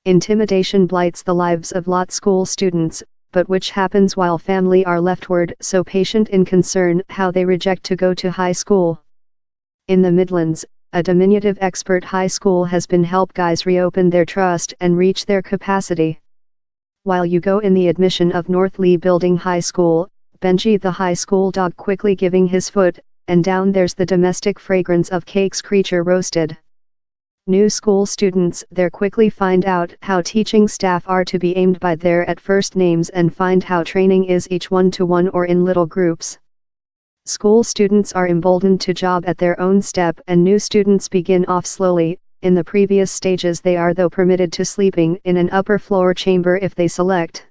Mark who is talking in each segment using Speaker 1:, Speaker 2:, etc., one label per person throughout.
Speaker 1: Intimidation blights the lives of lot school students, but which happens while family are leftward so patient in concern how they reject to go to high school. In the Midlands, a diminutive expert high school has been help guys reopen their trust and reach their capacity. While you go in the admission of North Lee Building High School, Benji the high school dog quickly giving his foot, and down there's the domestic fragrance of cakes creature roasted. New school students there quickly find out how teaching staff are to be aimed by their at first names and find how training is each one-to-one or in little groups. School students are emboldened to job at their own step and new students begin off slowly. In the previous stages they are though permitted to sleeping in an upper floor chamber if they select.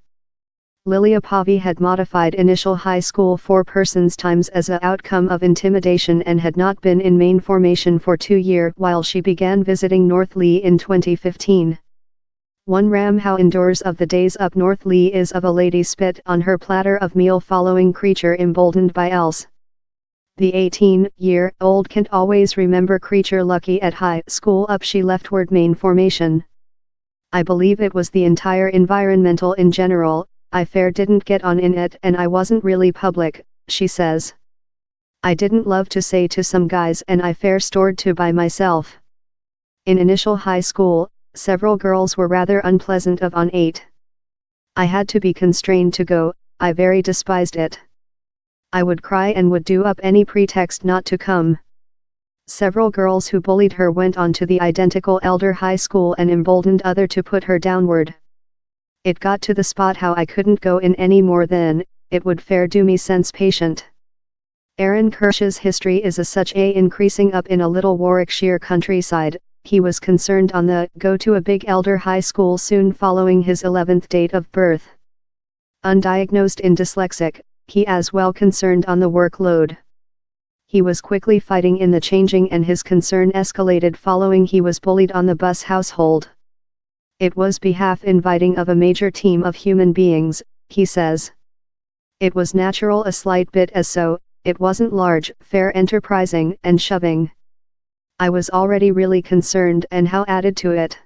Speaker 1: Lilia Pavi had modified initial high school 4 persons times as a outcome of intimidation and had not been in main formation for 2 years while she began visiting North Lee in 2015. One ram how indoors of the days up North Lee is of a lady spit on her platter of meal following creature emboldened by else. The 18-year-old can't always remember creature lucky at high school up she leftward main formation. I believe it was the entire environmental in general. I fair didn't get on in it and I wasn't really public, she says. I didn't love to say to some guys and I fair stored to by myself. In initial high school, several girls were rather unpleasant of on 8. I had to be constrained to go, I very despised it. I would cry and would do up any pretext not to come. Several girls who bullied her went on to the identical elder high school and emboldened other to put her downward. It got to the spot how I couldn't go in any more then, it would fair do me sense patient. Aaron Kirsch's history is as such a increasing up in a little Warwickshire countryside, he was concerned on the go to a big elder high school soon following his 11th date of birth. Undiagnosed and dyslexic, he as well concerned on the workload. He was quickly fighting in the changing and his concern escalated following he was bullied on the bus household. It was behalf inviting of a major team of human beings, he says. It was natural a slight bit as so, it wasn't large, fair enterprising and shoving. I was already really concerned and how added to it.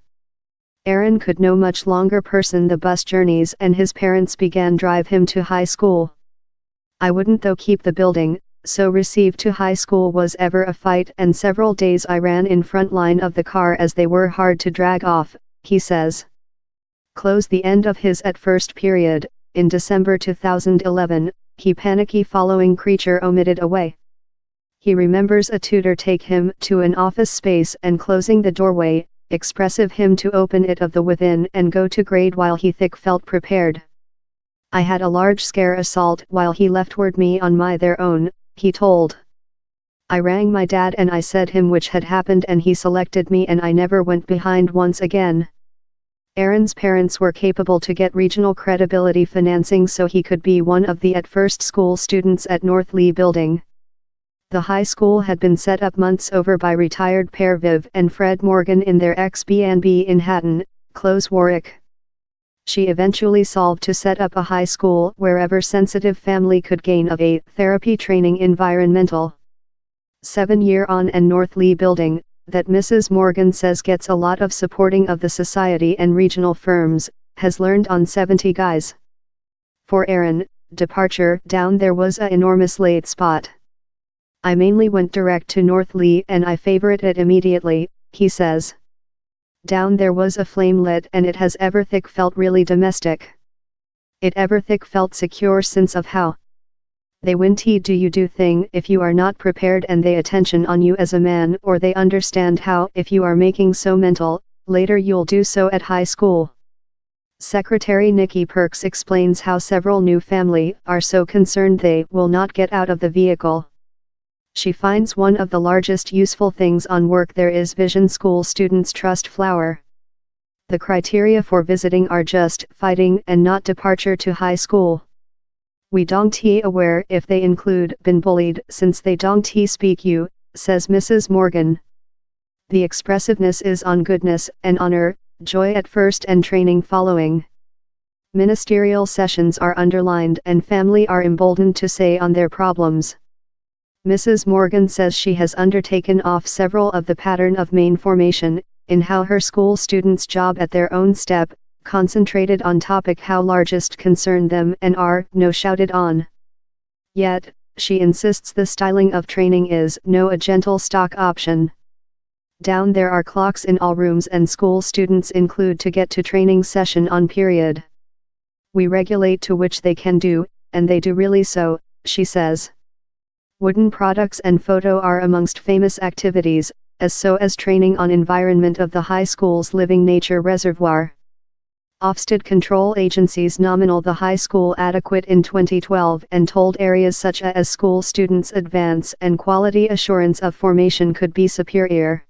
Speaker 1: Aaron could no much longer person the bus journeys and his parents began drive him to high school. I wouldn't though keep the building, so received to high school was ever a fight and several days I ran in front line of the car as they were hard to drag off, he says. Close the end of his at first period, in December 2011, he panicky following creature omitted away. He remembers a tutor take him to an office space and closing the doorway, expressive him to open it of the within and go to grade while he thick felt prepared. I had a large scare assault while he leftward me on my their own, he told. I rang my dad and I said him which had happened and he selected me and I never went behind once again. Aaron's parents were capable to get regional credibility financing so he could be one of the at first school students at North Lee Building. The high school had been set up months over by retired pair Viv and Fred Morgan in their ex-B&B in Hatton, close Warwick. She eventually solved to set up a high school wherever sensitive family could gain of a therapy training environmental. 7-year on and North Lee Building, that Mrs. Morgan says gets a lot of supporting of the society and regional firms, has learned on 70 guys. For Aaron, departure down there was a enormous late spot. I mainly went direct to North Lee and I favorite it immediately, he says. Down there was a flame lit and it has ever thick felt really domestic. It ever thick felt secure sense of how they win t do you do thing if you are not prepared and they attention on you as a man or they understand how if you are making so mental, later you'll do so at high school. Secretary Nikki Perks explains how several new family are so concerned they will not get out of the vehicle. She finds one of the largest useful things on work there is vision school students trust flower. The criteria for visiting are just fighting and not departure to high school. We don't aware if they include been bullied since they don't speak you, says Mrs. Morgan. The expressiveness is on goodness and honor, joy at first and training following. Ministerial sessions are underlined and family are emboldened to say on their problems. Mrs. Morgan says she has undertaken off several of the pattern of main formation, in how her school students job at their own step, concentrated on topic how largest concern them and are no shouted on. Yet, she insists the styling of training is no a gentle stock option. Down there are clocks in all rooms and school students include to get to training session on period. We regulate to which they can do, and they do really so, she says. Wooden products and photo are amongst famous activities, as so as training on environment of the high school's living nature reservoir. Ofsted control agencies nominal the high school adequate in 2012 and told areas such as school students advance and quality assurance of formation could be superior.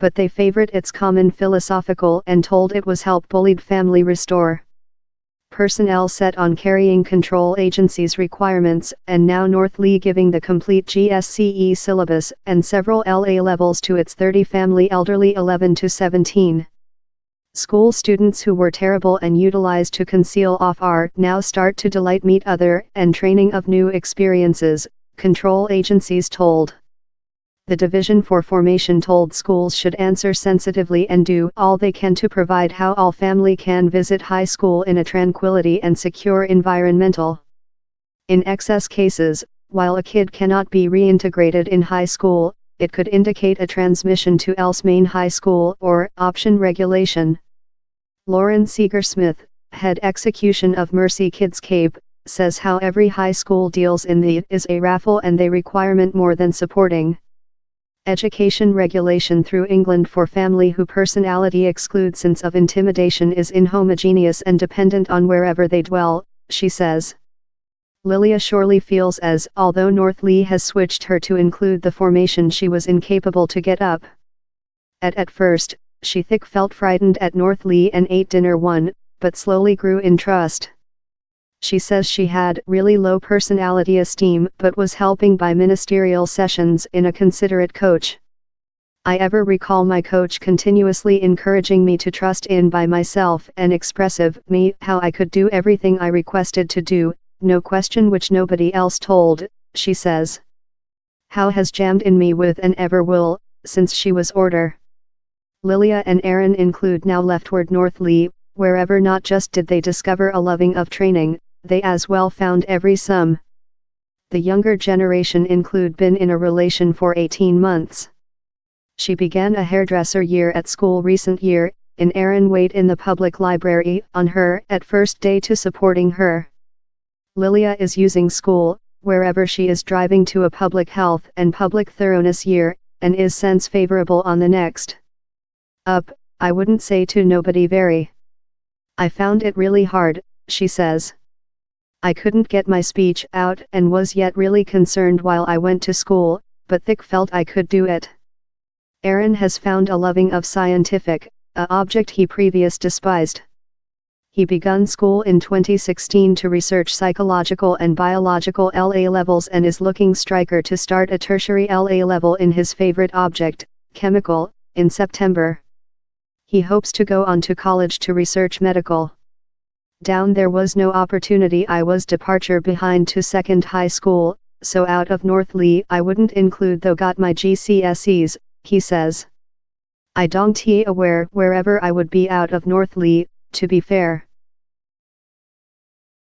Speaker 1: But they favored its common philosophical and told it was help bullied family restore. Personnel set on carrying control agencies' requirements, and now North Lee giving the complete GSCE syllabus and several LA levels to its 30 family elderly 11 to 17. School students who were terrible and utilized to conceal off are now start to delight meet other and training of new experiences, control agencies told. The Division for Formation told schools should answer sensitively and do all they can to provide how all family can visit high school in a tranquility and secure environmental. In excess cases, while a kid cannot be reintegrated in high school, it could indicate a transmission to else main high school or option regulation. Lauren Seeger-Smith, head execution of Mercy Kids Cape, says how every high school deals in the is a raffle and they requirement more than supporting. Education regulation through England for family who personality exclude sense of intimidation is inhomogeneous and dependent on wherever they dwell, she says. Lilia surely feels as although North Lee has switched her to include the formation she was incapable to get up. At first, she felt frightened at North Lee and ate dinner one, but slowly grew in trust. She says she had really low personality esteem but was helping by ministerial sessions in a considerate coach. I ever recall my coach continuously encouraging me to trust in by myself and expressive me how I could do everything I requested to do, no question which nobody else told, she says. How has jammed in me with and ever will, since she was order. Lilia and Aaron include now leftward North Lee, wherever not just did they discover a loving of training, they as well found every some. The younger generation include been in a relation for 18 months. She began a hairdresser year at school recent year, in Aaron wait in the public library on her at first day to supporting her. Lilia is using school, wherever she is driving to a public health and public thoroughness year, and is sense favorable on the next. Up, I wouldn't say to nobody very. I found it really hard, she says. I couldn't get my speech out and was yet really concerned while I went to school, but felt I could do it. Aaron has found a loving of scientific, a object he previous despised. He begun school in 2016 to research psychological and biological LA levels and is looking striker to start a tertiary LA level in his favorite object, chemical, in September. He hopes to go on to college to research medical. Down there was no opportunity. I was departure behind to second high school, so out of North Lee I wouldn't include though got my GCSEs, he says. I don't aware wherever I would be out of North Lee, to be fair.